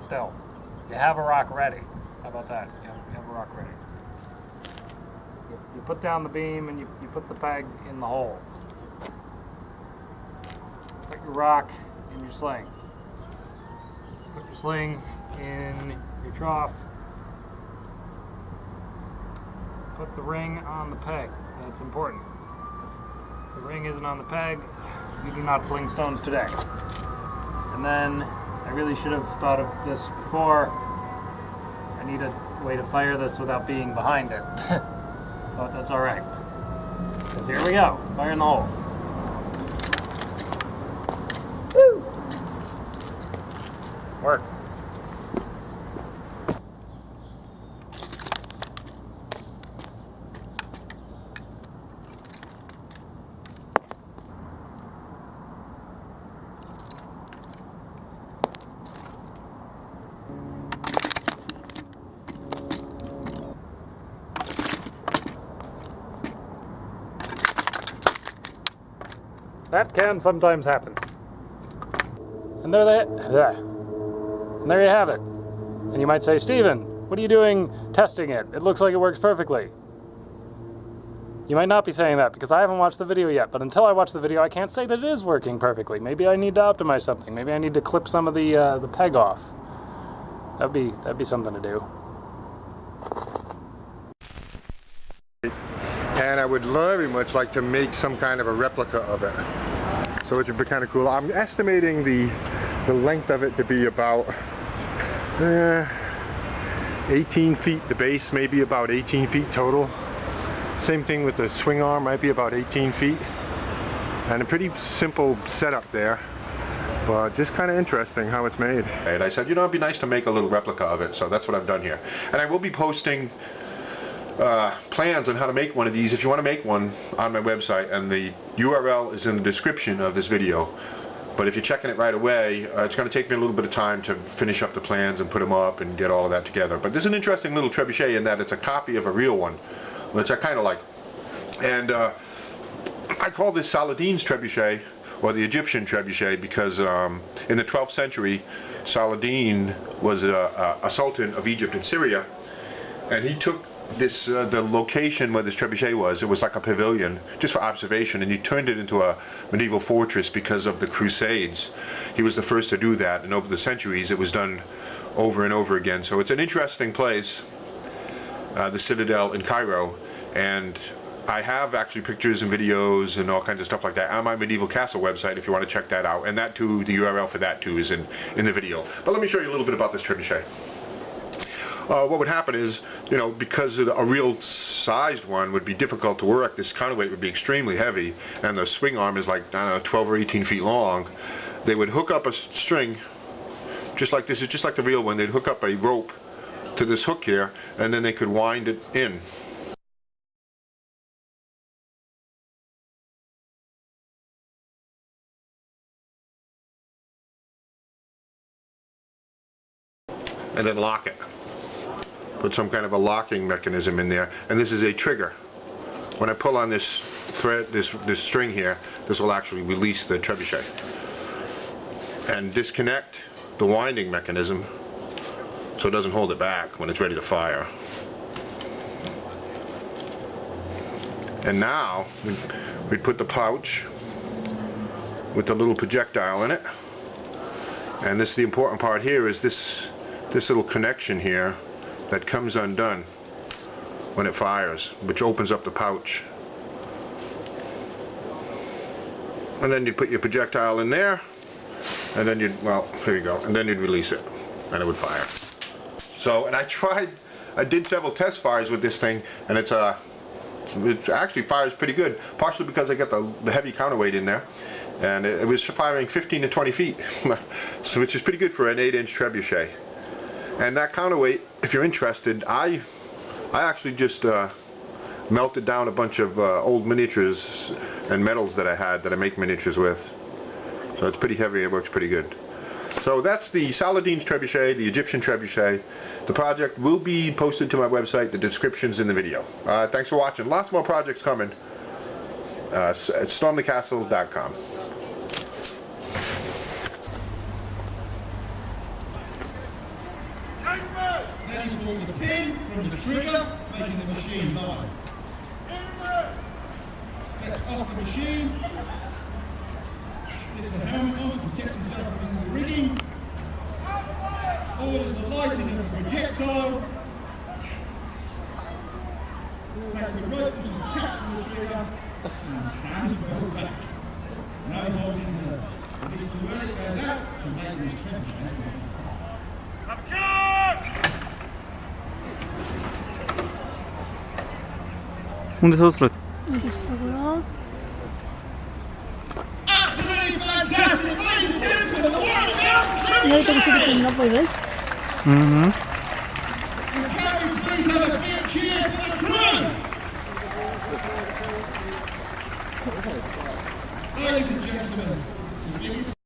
still. You have a rock ready. How about that? You have a rock ready. You put down the beam and you put the peg in the hole. Put your rock in your sling. Put your sling in your trough. Put the ring on the peg. That's important. If the ring isn't on the peg, you do not fling stones today. And then, I really should have thought of this before. I need a way to fire this without being behind it. But that's alright. Because here we go. Fire in the hole. Woo! Work. That can sometimes happen. And there you have it. And you might say, Stephen, what are you doing testing it? It looks like it works perfectly. You might not be saying that because I haven't watched the video yet, but until I watch the video, I can't say that it is working perfectly. Maybe I need to optimize something. Maybe I need to clip some of the peg off. That'd be something to do. And I would very much like to make some kind of a replica of it. So it would be kind of cool. I'm estimating the length of it to be about 18 feet. The base may be about 18 feet total. Same thing with the swing arm, might be about 18 feet. And a pretty simple setup there, but just kind of interesting how it's made. And I said, you know, it'd be nice to make a little replica of it, so that's what I've done here. And I will be posting plans on how to make one of these if you want to make one on my website, and the URL is in the description of this video. But if you're checking it right away, it's going to take me a little bit of time to finish up the plans and put them up and get all of that together. But this is an interesting little trebuchet in that it's a copy of a real one, which I kind of like. And I call this Saladin's trebuchet, or the Egyptian trebuchet, because in the 12th century, Saladin was a sultan of Egypt and Syria, and he took this the location where this trebuchet was. It was like a pavilion just for observation, and he turned it into a medieval fortress because of the Crusades. He was the first to do that, and over the centuries it was done over and over again. So it's an interesting place, the Citadel in Cairo, and I have actually pictures and videos and all kinds of stuff like that on my Medieval Castle website if you want to check that out, and that too, the URL for that too is in the video. But let me show you a little bit about this trebuchet. What would happen is, you know, because a real sized one would be difficult to work, this counterweight would be extremely heavy, and the swing arm is like, I don't know, 12 or 18 feet long. They would hook up a string, just like this is just like the real one. They'd hook up a rope to this hook here, and then they could wind it in. And then lock it. Put some kind of a locking mechanism in there, and this is a trigger. When I pull on this thread, this string here, this will actually release the trebuchet and disconnect the winding mechanism so it doesn't hold it back when it's ready to fire. And now we put the pouch with the little projectile in it, and this, the important part here is this little connection here that comes undone when it fires, which opens up the pouch. And then you put your projectile in there, and then you'd, well, here you go, and then you'd release it, and it would fire. So, and I did several test fires with this thing, and it actually fires pretty good, partially because I got the heavy counterweight in there, and it was firing 15 to 20 feet, so which is pretty good for an 8-inch trebuchet. And that counterweight, if you're interested, I actually just melted down a bunch of old miniatures and metals that I had that I make miniatures with. So it's pretty heavy, it works pretty good. So that's the Saladin's trebuchet, the Egyptian trebuchet. The project will be posted to my website, the description's in the video. Thanks for watching. Lots more projects coming at stormthecastle.com. Then you pull the pin from the trigger, making the machine live. Get off the machine. Get the helmet on to protect himself from the rigging. Orders the lighting of the projectile. Take the rope which is attached to the trigger and stand the belt back. No holding there. It is to let it go out to make this trebuchet. Hoe is het? Absolutely fantastic! Ladies and gentlemen, the world now! No, pero sí que tiene apoyos. Can we please have a big cheer for the crew? Ladies and gentlemen,